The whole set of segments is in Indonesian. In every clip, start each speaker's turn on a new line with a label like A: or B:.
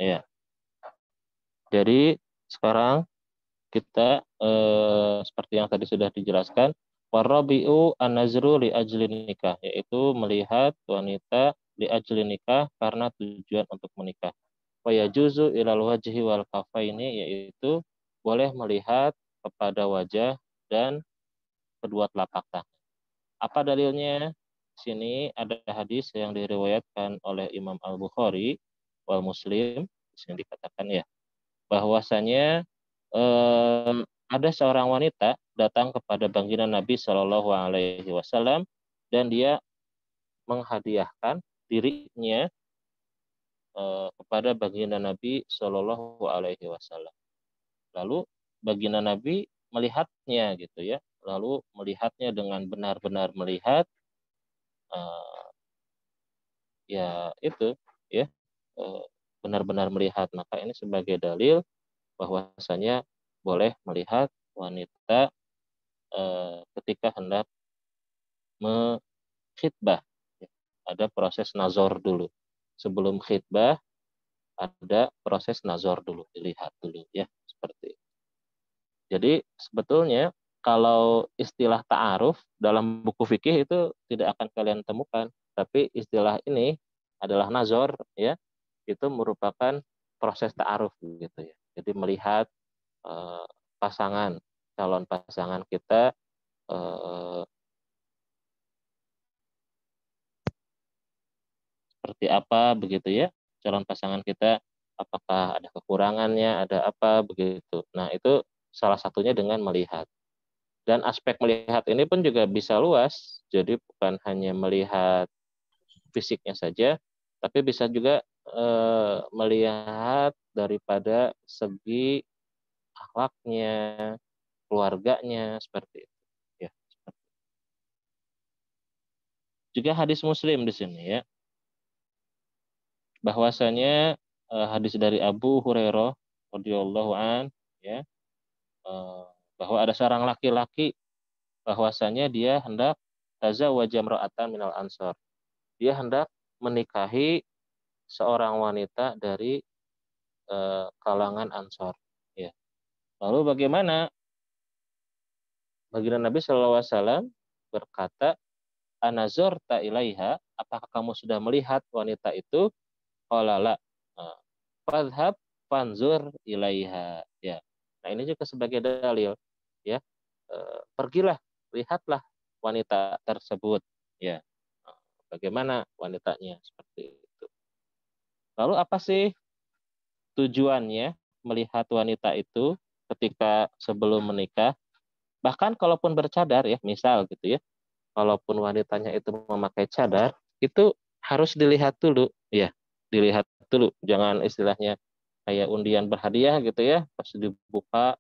A: Ya. Jadi sekarang kita seperti yang tadi sudah dijelaskan, warabi'u an-nazru li ajli nikah, yaitu melihat wanita li ajli nikah karena tujuan untuk menikah. Wa yajuzu ilal wajhi wal kafaini, yaitu boleh melihat kepada wajah dan kedua telapak tangan. Apa dalilnya? Di sini ada hadis yang diriwayatkan oleh Imam Al-Bukhari wal Muslim. Di sini dikatakan ya, bahwasanya eh, ada seorang wanita datang kepada baginda Nabi Shallallahu Alaihi Wasallam dan dia menghadiahkan dirinya kepada baginda Nabi Shallallahu Alaihi Wasallam. Lalu baginda Nabi melihatnya gitu ya, lalu melihatnya dengan benar-benar melihat, eh, ya itu ya, eh, benar-benar melihat. Maka ini sebagai dalil bahwasanya boleh melihat wanita ketika hendak khitbah. Ada proses nazar dulu. Sebelum khitbah ada proses nazar dulu, dilihat dulu ya, seperti itu. Jadi sebetulnya kalau istilah ta'aruf dalam buku fikih itu tidak akan kalian temukan, tapi istilah ini adalah nazar ya, itu merupakan proses ta'aruf gitu ya. Jadi melihat eh, pasangan, calon pasangan kita eh, seperti apa begitu ya, calon pasangan kita, apakah ada kekurangannya, ada apa begitu. Nah, itu salah satunya dengan melihat. Dan aspek melihat ini pun juga bisa luas, jadi bukan hanya melihat fisiknya saja, tapi bisa juga melihat daripada segi akhlaknya, keluarganya, seperti itu. Ya. Juga hadis Muslim di sini ya, bahwasanya hadis dari Abu Hurairah radhiyallahu an ya, eh, bahwa ada seorang laki-laki bahwasanya dia hendak tazawwaja imra'atan minal ansor. Dia hendak menikahi seorang wanita dari kalangan Ansor ya. Lalu bagaimana? Baginda Nabi SAW berkata, anazorta ilaiha, apakah kamu sudah melihat wanita itu? Qala la. Fadhab fanzur ilaiha ya. Nah, ini juga sebagai dalil ya. Pergilah, lihatlah wanita tersebut ya. Bagaimana wanitanya seperti itu. Lalu apa sih tujuannya melihat wanita itu ketika sebelum menikah? Bahkan kalaupun bercadar ya, misal gitu ya, kalaupun wanitanya itu memakai cadar, itu harus dilihat dulu ya, dilihat dulu. Jangan istilahnya kayak undian berhadiah gitu ya, pas dibuka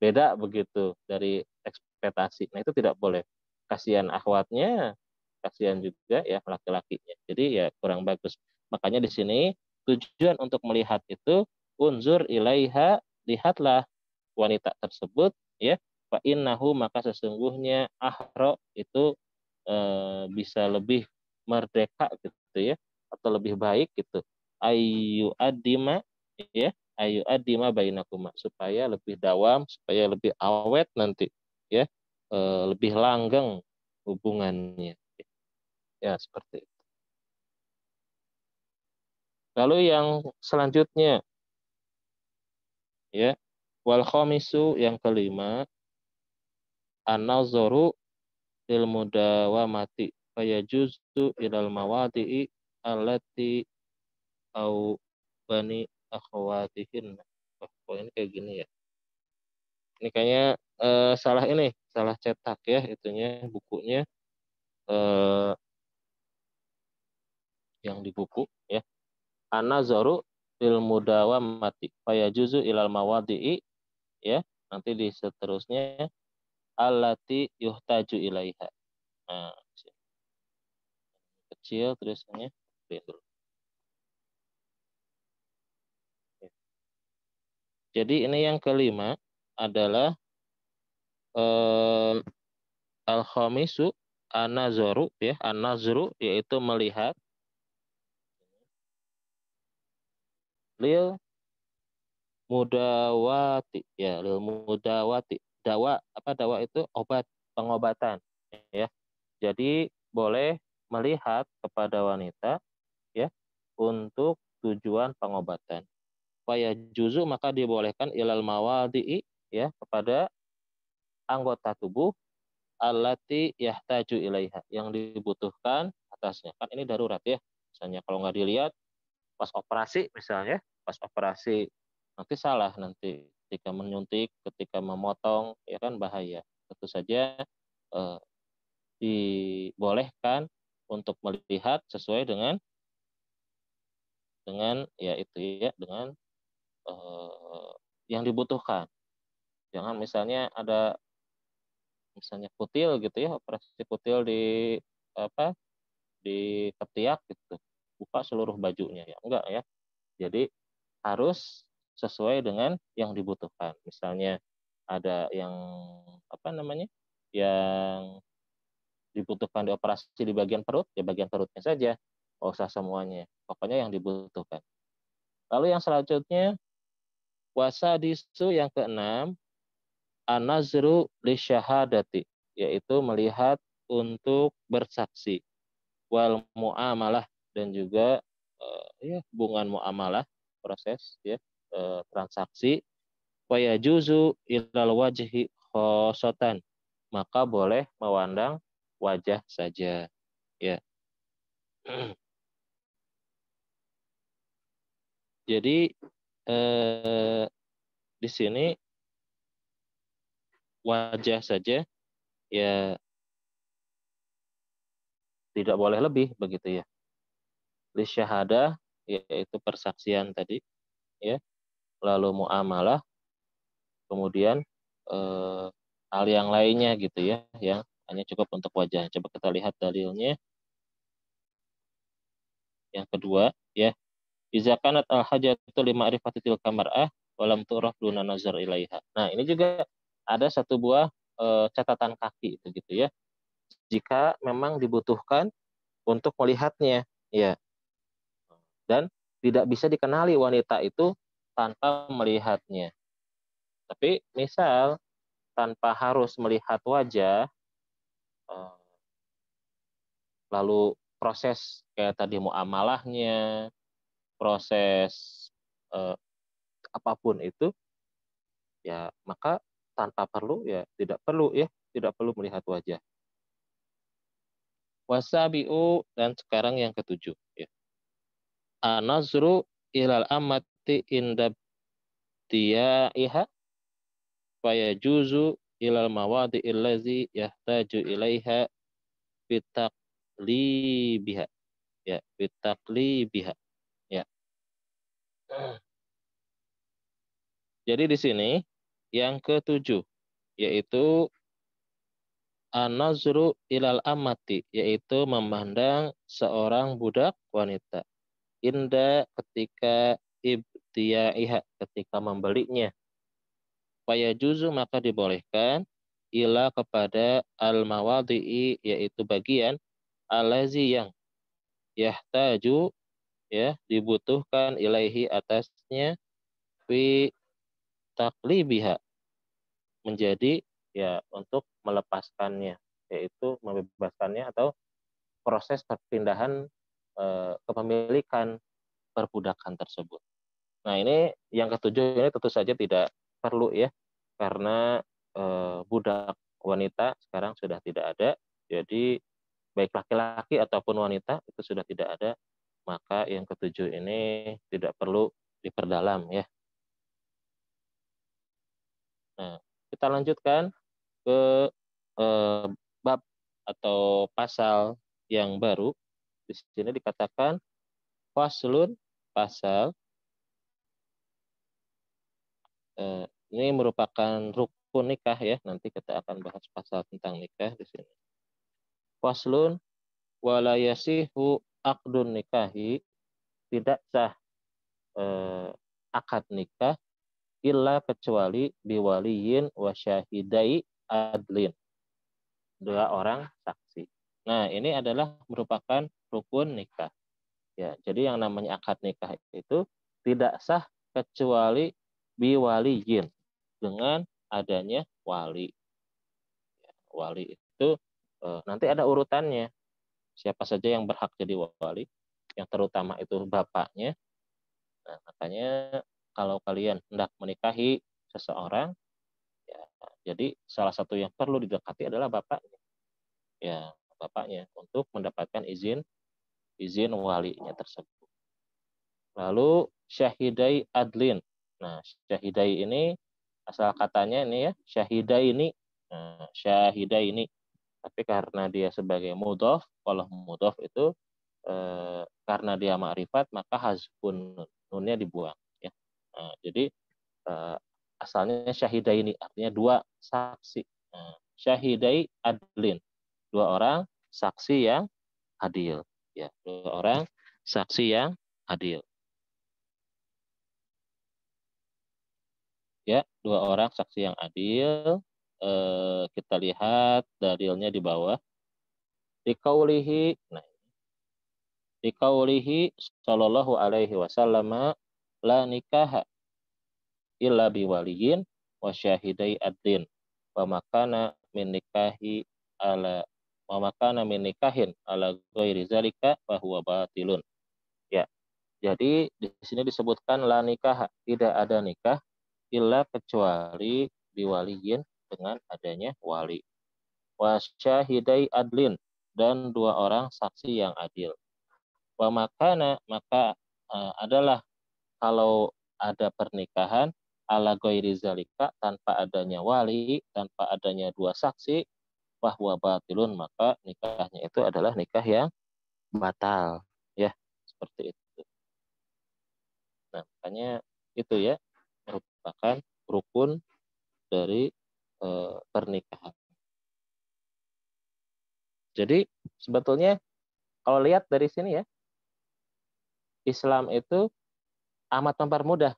A: beda begitu dari ekspektasi. Nah, itu tidak boleh. Kasihan akhwatnya, kasihan juga ya laki-lakinya. Jadi ya kurang bagus. Makanya di sini tujuan untuk melihat itu unzur ilaiha, lihatlah wanita tersebut ya. Fa innahu, maka sesungguhnya ahro itu bisa lebih merdeka gitu ya, atau lebih baik gitu. Ayu adima ya, ayu adima bainakuma, supaya lebih dawam, supaya lebih awet nanti ya, lebih langgeng hubungannya ya, seperti itu. Lalu yang selanjutnya ya, wal khamisu, yang kelima, an-nazaru lil mudawamati fayajuzu ilal mawadi'i allati au bani akhwatihin. Oh, kok ini kayak gini ya. Ini kayaknya salah ini, salah cetak ya itunya, bukunya eh, yang di buku ya. An-nazaru fil mudawamati fayajuzu ilal mawadi'i ya. Nanti di seterusnya allati yuhtaju ilaiha. Nah, kecil tulisannya. Jadi ini yang kelima adalah eh, al-khamisu an-nazaru ya, an-nazru yaitu melihat lil mudawati, ya, lil mudawati. Dawa itu obat, pengobatan, ya. Jadi boleh melihat kepada wanita, ya, untuk tujuan pengobatan. Faya juzu, maka dibolehkan ilal mawadi'i, ya, kepada anggota tubuh allati yahtaju ilaiha, yang dibutuhkan atasnya. Kan ini darurat, ya. Misalnya kalau nggak dilihat pas operasi, misalnya pas operasi nanti salah, nanti ketika menyuntik, ketika memotong, ya kan bahaya. Tentu saja eh, dibolehkan untuk melihat sesuai dengan ya itu, ya, dengan yang dibutuhkan. Jangan misalnya ada misalnya kutil gitu, ya, operasi kutil di apa, di ketiak gitu, buka seluruh bajunya, ya enggak, ya. Jadi harus sesuai dengan yang dibutuhkan. Misalnya ada yang apa namanya, yang dibutuhkan dioperasi di bagian perut, ya bagian perutnya saja, nggak usah semuanya. Pokoknya yang dibutuhkan. Lalu yang selanjutnya, wasadisu, yang keenam, an-nazru lisyahadati, yaitu melihat untuk bersaksi, wal muamalah, dan juga ya, hubungan muamalah, proses, ya, transaksi. Wa yajuzu ilal wajhi khosotan, maka boleh memandang wajah saja, ya. Jadi di sini wajah saja, ya, tidak boleh lebih begitu, ya. Li syahadah, yaitu persaksian tadi, ya. Lalu muamalah, kemudian eh, hal yang lainnya gitu, ya, yang hanya cukup untuk wajah. Coba kita lihat dalilnya. Yang kedua, ya, iza kanat al hajatu li ma'rifati tilka mar'ah walam turaf duna nazar ilaiha. Nah, ini juga ada satu buah catatan kaki itu gitu, ya. Jika memang dibutuhkan untuk melihatnya, ya. Dan tidak bisa dikenali wanita itu tanpa melihatnya. Tapi misal tanpa harus melihat wajah, lalu proses kayak tadi muamalahnya, proses eh, apapun itu, ya, maka tanpa perlu, ya, tidak perlu, ya, tidak perlu melihat wajah. Wasabiu, dan sekarang yang ketujuh, ya. Anazru ilal amati indab iha fayajuzu ilal mawadi illazi yahtaju ilaiha bitaklibiha, ya, bitaklibiha, ya. Jadi di sini yang ketujuh, yaitu an-nazru ilal amati, yaitu memandang seorang budak wanita. Inda, ketika ibtiaiha, ketika membelinya. Fayajuzu, maka dibolehkan, ila, kepada al-mawadi'i, yaitu bagian alazi, yang yahtaju, ya, dibutuhkan, ilaihi, atasnya, fi taklibiha, menjadi, ya, untuk melepaskannya, yaitu membebaskannya atau proses perpindahan kepemilikan perbudakan tersebut. Nah, ini yang ketujuh, ini tentu saja tidak perlu, ya, karena budak wanita sekarang sudah tidak ada. Jadi baik laki-laki ataupun wanita itu sudah tidak ada, maka yang ketujuh ini tidak perlu diperdalam, ya. Nah, kita lanjutkan ke bab atau pasal yang baru. Di sini dikatakan faslun, pasal. Ini merupakan rukun nikah, ya. Nanti kita akan bahas pasal tentang nikah di sini. Faslun, wala yasihu aqdun nikahi, tidak sah akad nikah illa, kecuali biwaliyin wa syahidai adlin, dua orang saksi. Nah, ini adalah merupakan rukun nikah, ya. Jadi yang namanya akad nikah itu tidak sah kecuali biwaliyin, dengan adanya wali. Wali itu nanti ada urutannya. Siapa saja yang berhak jadi wali, yang terutama itu bapaknya. Nah, makanya kalau kalian hendak menikahi seseorang, ya, jadi salah satu yang perlu didekati adalah bapaknya. Ya, bapaknya untuk mendapatkan izin walinya tersebut. Lalu syahidai adlin. Nah, syahidai ini asal katanya ini ya, syahidai ini. Nah, syahidai ini. Tapi karena dia sebagai mudhof, kalau mudhof itu karena dia ma'rifat maka hazfun nunnya dibuang ya. Nah, jadi asalnya syahidai ini artinya dua saksi. Nah, syahidai adlin, dua orang saksi yang adil ya, dua orang saksi yang adil ya, dua orang saksi yang adil. Kita lihat dalilnya di bawah. Dikaulihi, nah, dikaulihi sallallahu alaihi wasallam, la nikah illa biwaliyin wa syahidai ad-din wa makana min nikahi ala wa makana min nikahin ala ghairi zalika fa huwa batilun. Ya. Jadi di sini disebutkan la nikah, tidak ada nikah illa kecuali biwaliyin, dengan adanya wali. Wa syahidai adlin, dan dua orang saksi yang adil. Wa makana, maka adalah kalau ada pernikahan ala ghairi zalika, tanpa adanya wali, tanpa adanya dua saksi, bahwa batilun, maka nikahnya itu adalah nikah yang batal ya, seperti itu. Nah, makanya itu ya merupakan rukun dari pernikahan. Jadi sebetulnya kalau lihat dari sini ya, Islam itu amat mempermudah.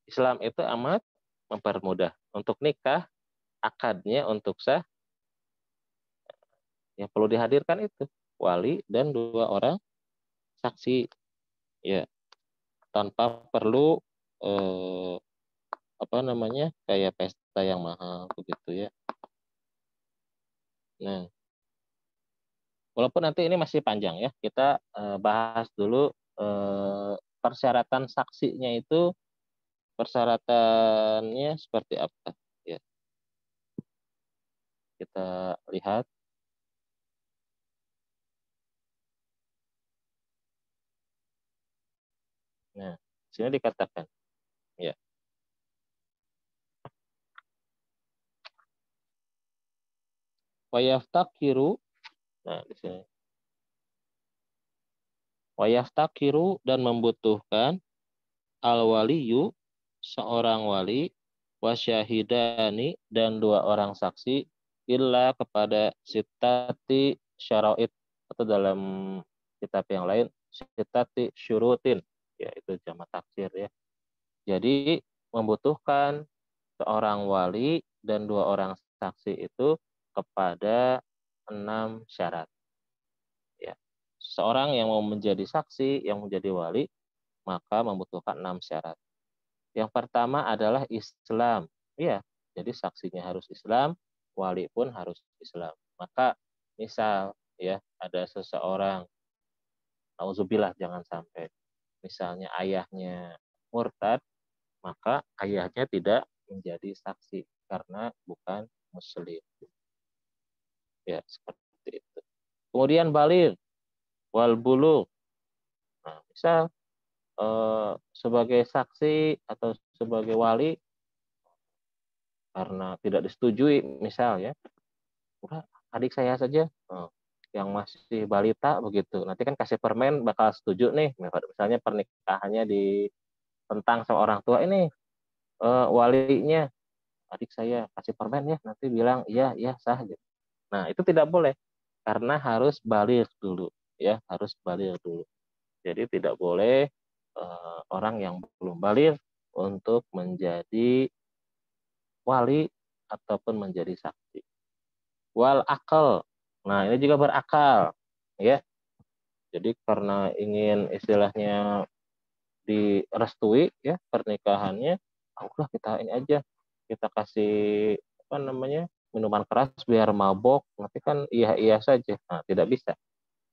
A: Islam itu amat mempermudah. Untuk nikah, akadnya untuk sah, yang perlu dihadirkan itu wali dan dua orang saksi ya, tanpa perlu apa namanya, kayak pesta yang mahal begitu ya. Nah, walaupun nanti ini masih panjang ya, kita bahas dulu persyaratan saksinya itu, persyaratannya seperti apa ya. Kita lihat. Nah, sini dikatakan ya. Wa yaftakiru, nah di sini. Wa yaftakiru, dan membutuhkan al-waliyu, seorang wali, wasyahidani, dan dua orang saksi, illa kepada sitati syara'id, atau dalam kitab yang lain sitati syurutin, yaitu jamak taksir ya. Jadi membutuhkan seorang wali dan dua orang saksi itu kepada 6 syarat ya. Seorang yang mau menjadi saksi, yang menjadi wali, maka membutuhkan 6 syarat. Yang pertama adalah Islam. Iya, jadi saksinya harus Islam, wali pun harus Islam. Maka misal ya, ada seseorang, nauzubillah jangan sampai, misalnya ayahnya murtad, maka ayahnya tidak menjadi saksi karena bukan muslim. Ya, seperti itu. Kemudian baligh wal bulugh. Nah, misal sebagai saksi atau sebagai wali karena tidak disetujui, misal ya, udah adik saya saja yang masih balita begitu, nanti kan kasih permen bakal setuju nih, misalnya pernikahannya ditentang sama orang tua, ini walinya adik saya, kasih permen ya, nanti bilang iya iya sah gitu. Nah itu tidak boleh karena harus baligh dulu ya, harus baligh dulu. Jadi tidak boleh orang yang belum baligh untuk menjadi wali ataupun menjadi saksi. Wal akal. Nah, ini juga berakal, ya. Jadi karena ingin istilahnya direstui ya pernikahannya, udah kita ini aja, kita kasih apa namanya minuman keras biar mabok, nanti kan iya saja. Nah, tidak bisa.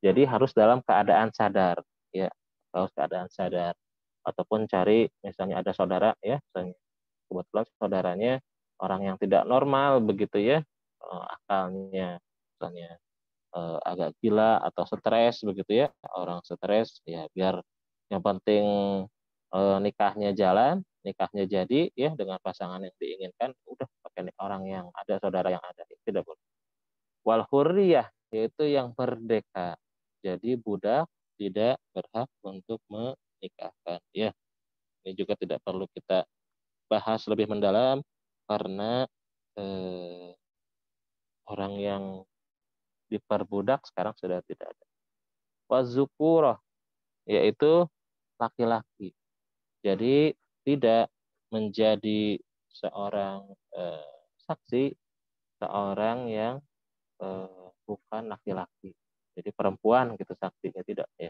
A: Jadi harus dalam keadaan sadar, ya, harus keadaan sadar. Ataupun cari misalnya ada saudara ya, misalnya kebetulan saudaranya orang yang tidak normal begitu ya, akalnya misalnya agak gila atau stres begitu ya, orang stres ya biar yang penting nikahnya jalan, nikahnya jadi ya dengan pasangan yang diinginkan, udah pakai orang yang ada, saudara yang ada, tidak boleh. Wal hurriyah yaitu yang merdeka. Jadi budak tidak berhak untuk menikahkan. Ya, ini juga tidak perlu kita bahas lebih mendalam karena eh, orang yang diperbudak sekarang sudah tidak ada. Wazukurah yaitu laki-laki. Jadi tidak menjadi seorang saksi seorang yang bukan laki-laki. Jadi perempuan gitu saksinya tidak ya.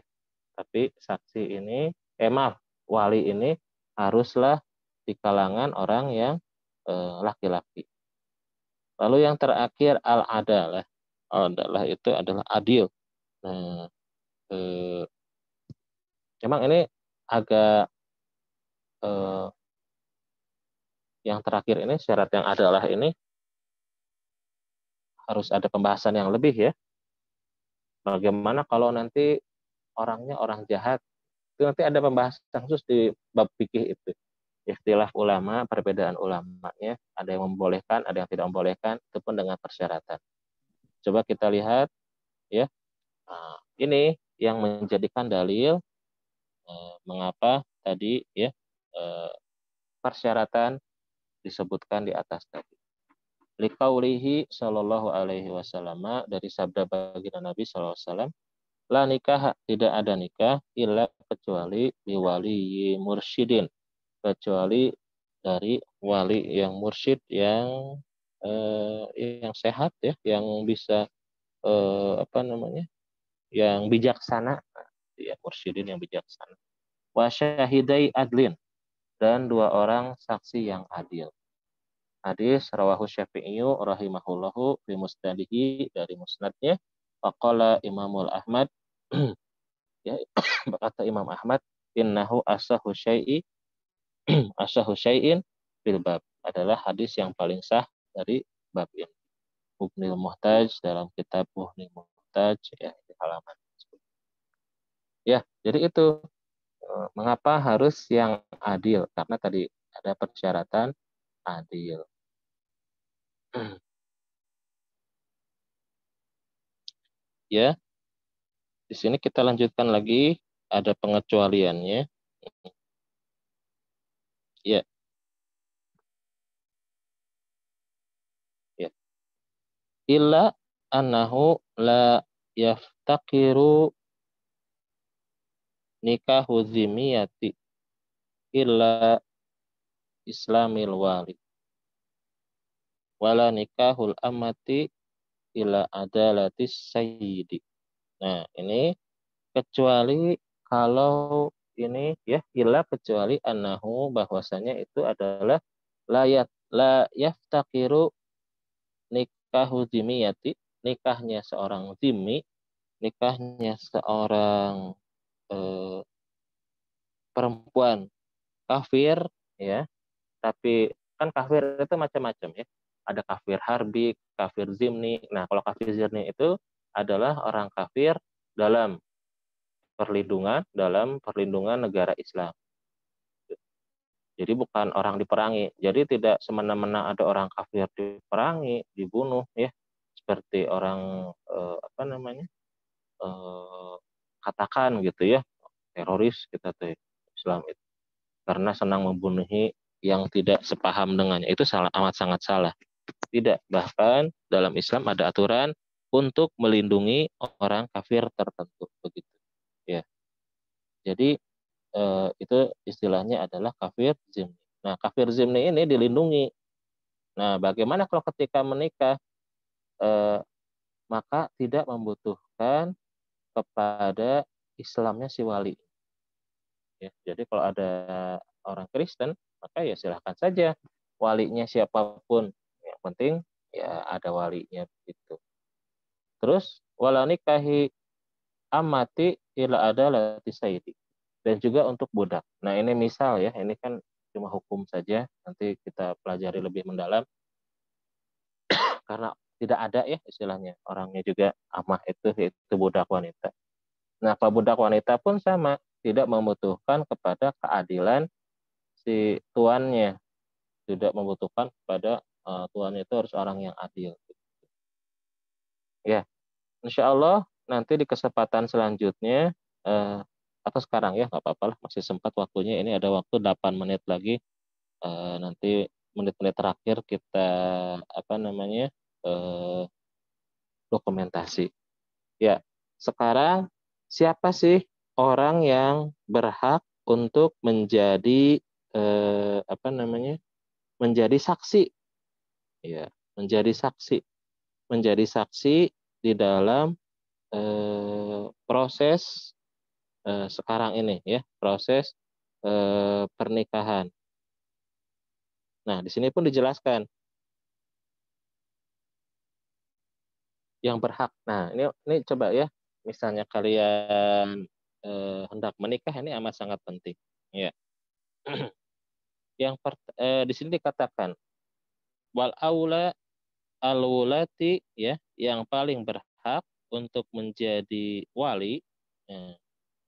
A: Tapi saksi ini, maaf, wali ini haruslah di kalangan orang yang laki-laki. Lalu yang terakhir al-adalah. Al-adalah itu adalah adil. Nah, memang ini agak yang terakhir ini syarat yang adalah ini harus ada pembahasan yang lebih ya. Bagaimana kalau nanti orangnya orang jahat? Itu nanti ada pembahasan khusus di bab fikih itu. Istilah ulama, perbedaan ulamanya, ada yang membolehkan, ada yang tidak membolehkan, itu pun dengan persyaratan. Coba kita lihat ya. Nah, ini yang menjadikan dalil mengapa tadi ya persyaratan disebutkan di atas tadi. Liqaulihi sallallahu alaihi wasallam, dari sabda baginda Nabi sallallahu alaihi wasallam, la nikah, tidak ada nikah illa kecuali biwali mursyidin, kecuali dari wali yang mursyid yang sehat ya, yang bisa apa namanya, yang bijaksana ya, mursyidin yang bijaksana. Wa syahidai adlin, dan dua orang saksi yang adil. Hadis rawahu Syafi'i rahimahullahu fi musnadihi, dari musnadnya. Faqala Imamul Ahmad ya, berkata Imam Ahmad, innahu asahu syai'in fil bab, adalah hadis yang paling sah dari bab ini. Mughnil Muhtaj, dalam kitab Mughnil Muhtaj ya, di halaman. Ya, jadi itu mengapa harus yang adil? Karena tadi ada persyaratan adil. Ya, di sini kita lanjutkan lagi, ada pengecualiannya. Ya, ya. Illa annahu la yaftakiru nikahu zimiyati illa islamil wali, wala nikahul amati illa adalatis sayyidi. Nah, ini kecuali kalau ini ya, illa kecuali annahu, bahwasanya itu adalah la yaftakiru nikahu zimiyati, nikahnya seorang zimmi, nikahnya seorang eh, perempuan kafir ya, tapi kan kafir itu macam-macam ya. Ada kafir harbi, kafir zimni. Nah, kalau kafir zimni itu adalah orang kafir dalam perlindungan negara Islam. Jadi bukan orang diperangi. Jadi tidak semena-mena ada orang kafir diperangi, dibunuh ya. Seperti orang apa namanya? Katakan gitu ya, teroris kita tuh Islam itu. Karena senang membunuhi yang tidak sepaham dengannya. Itu salah, amat sangat salah. Tidak, bahkan dalam Islam ada aturan untuk melindungi orang kafir tertentu begitu. Ya. Jadi itu istilahnya adalah kafir zimni. Nah, kafir zimni ini dilindungi. Nah, bagaimana kalau ketika menikah maka tidak membutuhkan kepada Islamnya si wali. Ya, jadi kalau ada orang Kristen, maka ya silahkan saja walinya siapapun. Yang penting ya ada walinya begitu. Terus wala nikahi amati ila ada lati sayyidi. Dan juga untuk budak. Nah, ini misal ya, ini kan cuma hukum saja, nanti kita pelajari lebih mendalam karena tidak ada ya istilahnya. Orangnya juga amah itu budak wanita. Nah, kalau budak wanita pun sama, tidak membutuhkan kepada keadilan si tuannya, tidak membutuhkan kepada tuannya itu harus orang yang adil. Ya, insya Allah nanti di kesempatan selanjutnya eh, atau sekarang ya nggak apa-apa lah, masih sempat waktunya. Ini ada waktu 8 menit lagi. Nanti menit-menit terakhir kita apa namanya eh, dokumentasi. Ya, sekarang siapa sih orang yang berhak untuk menjadi apa namanya menjadi saksi? Ya, menjadi saksi, menjadi saksi di dalam proses sekarang ini ya, proses pernikahan. Nah, di sini pun dijelaskan yang berhak. Nah, ini coba ya, misalnya kalian hendak menikah, ini amat sangat penting. Ya. Di sini dikatakan wal aula al wulati ya, yang paling berhak untuk menjadi wali.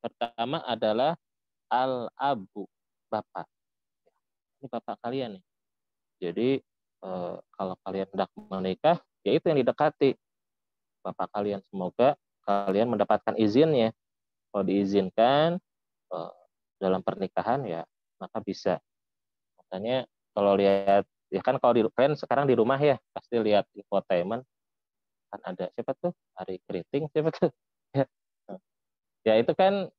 A: Pertama adalah al abu, bapak. Ini bapak kalian nih. Jadi kalau kalian hendak menikah, ya itu yang didekati bapak kalian. Semoga kalian mendapatkan izinnya. Kalau diizinkan dalam pernikahan ya maka bisa. Makanya kalau lihat ya kan kalau kalian sekarang di rumah ya pasti lihat infotainment kan ada siapa tuh Ari Kriting siapa tuh ya, ya itu kan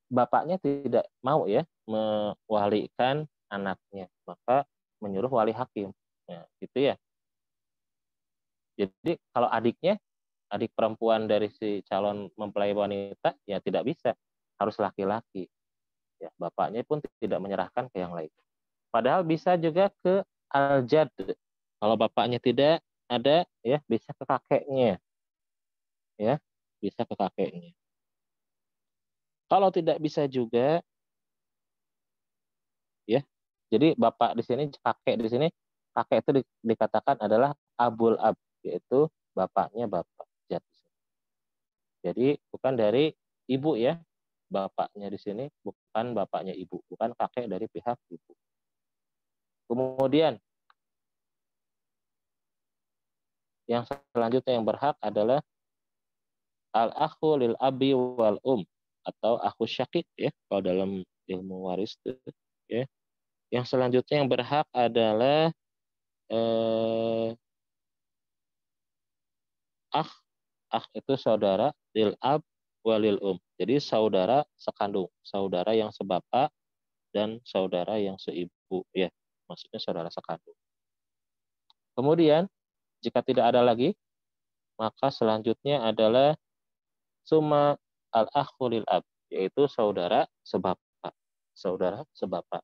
A: bapaknya tidak mau ya mewalikan anaknya maka menyuruh wali hakim ya, gitu ya. Jadi kalau adik perempuan dari si calon mempelai wanita ya tidak bisa, harus laki-laki. Ya, bapaknya pun tidak menyerahkan ke yang lain. Padahal bisa juga ke aljad. Kalau bapaknya tidak ada ya bisa ke kakeknya ya, bisa ke kakeknya. Kalau tidak bisa juga ya. Jadi bapak di sini kakek itu dikatakan adalah abul ab yaitu bapaknya bapak jad. Jadi bukan dari ibu ya. Bapaknya di sini bukan bapaknya ibu, bukan kakek dari pihak ibu. Kemudian yang selanjutnya yang berhak adalah al-akhu lil abi wal atau akhu syakik ya kalau dalam ilmu waris itu ya. Yang selanjutnya yang berhak adalah eh, akh akh itu saudara lil ab walil Jadi saudara sekandung, saudara yang sebapak dan saudara yang seibu ya. Maksudnya saudara sekandung. Kemudian jika tidak ada lagi, maka selanjutnya adalah summa al-akhu lil ab, yaitu saudara sebapak. Saudara sebapak.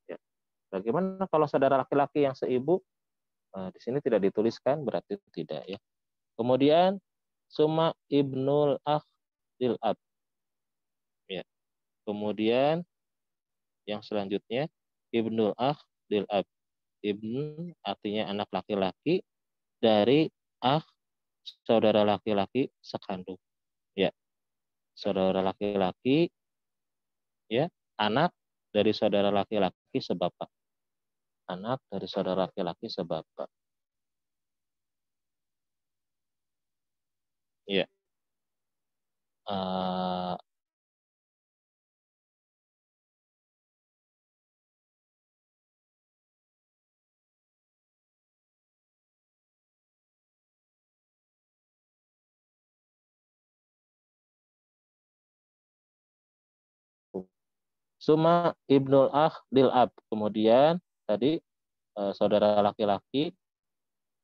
A: Ya. Bagaimana kalau saudara laki-laki yang seibu? Di sini tidak dituliskan, berarti tidak ya. Kemudian summa ibnul akh lil ab. Ya. Kemudian yang selanjutnya ibnul akh lil ab. Ibn artinya anak laki-laki dari akh saudara laki-laki sekandung. Ya, saudara laki-laki ya, anak dari saudara laki-laki sebapak. Anak dari saudara laki-laki sebapak. Ya. Uh, Suma ibnul akh lil ab. Kemudian tadi saudara laki-laki,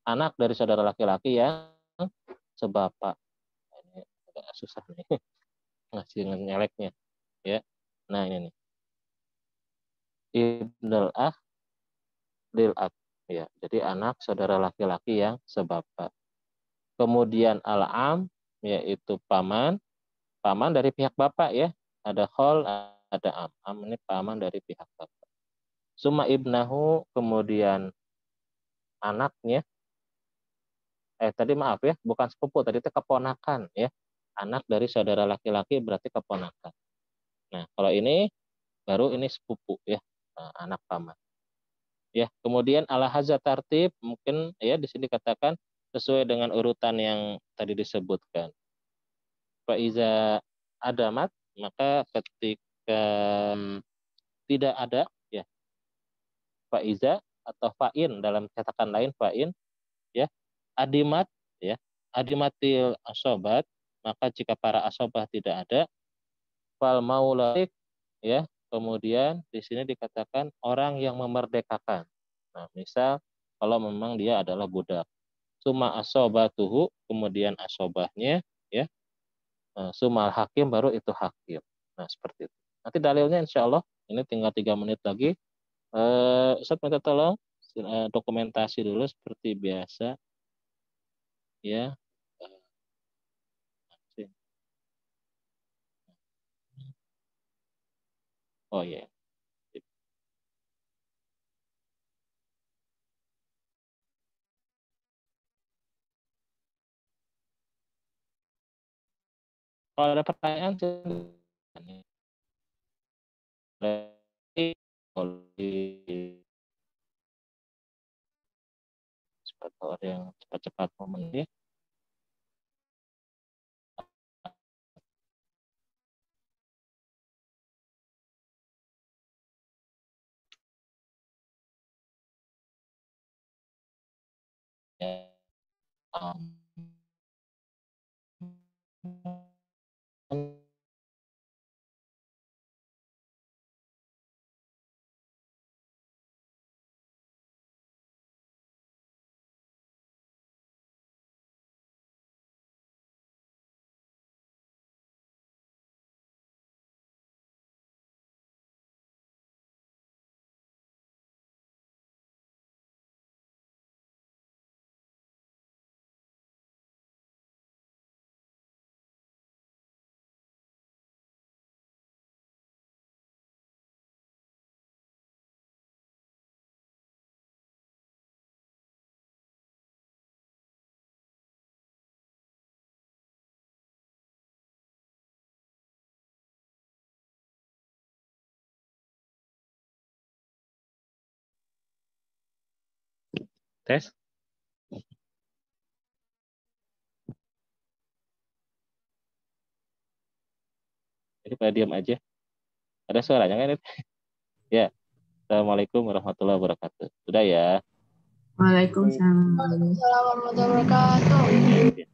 A: anak dari saudara laki-laki yang sebapak. Ini agak susah nih. ngasih nyeleknya ya. Nah ini nih. Ibnul akh lil ab ya. Jadi anak saudara laki-laki yang sebapak. Kemudian al-am yaitu paman, paman dari pihak bapak ya. Ada khol, ada am. Am ini paman dari pihak bapak. Summa ibnahu kemudian anaknya tadi maaf ya, bukan sepupu, tadi itu keponakan ya. Anak dari saudara laki-laki berarti keponakan. Nah, kalau ini baru ini sepupu ya, anak paman. Ya, kemudian ala hadza tartib mungkin ya di sini katakan sesuai dengan urutan yang tadi disebutkan. Fa iza adamat maka ketika tidak ada ya faiza atau fa'in dalam cetakan lain fa'in ya adimat ya adimatil asobat maka jika para asobah tidak ada fal maulalik ya kemudian di sini dikatakan orang yang memerdekakan. Nah misal kalau memang dia adalah budak suma asobatuhu kemudian asobahnya ya sumal hakim baru itu hakim. Nah seperti itu nanti dalilnya insya Allah ini tinggal 3 menit lagi. Ustaz minta tolong dokumentasi dulu seperti biasa ya. Oh ya. Kalau ada pertanyaan silakan. Kalau di cepat orang yang cepat-cepat momen ya. Ya. Tes. Jadi pada diam aja. Ada suaranya kan? Ya. Assalamualaikum warahmatullahi wabarakatuh. Sudah ya.
B: Waalaikumsalam.
C: Waalaikumsalam warahmatullahi wabarakatuh.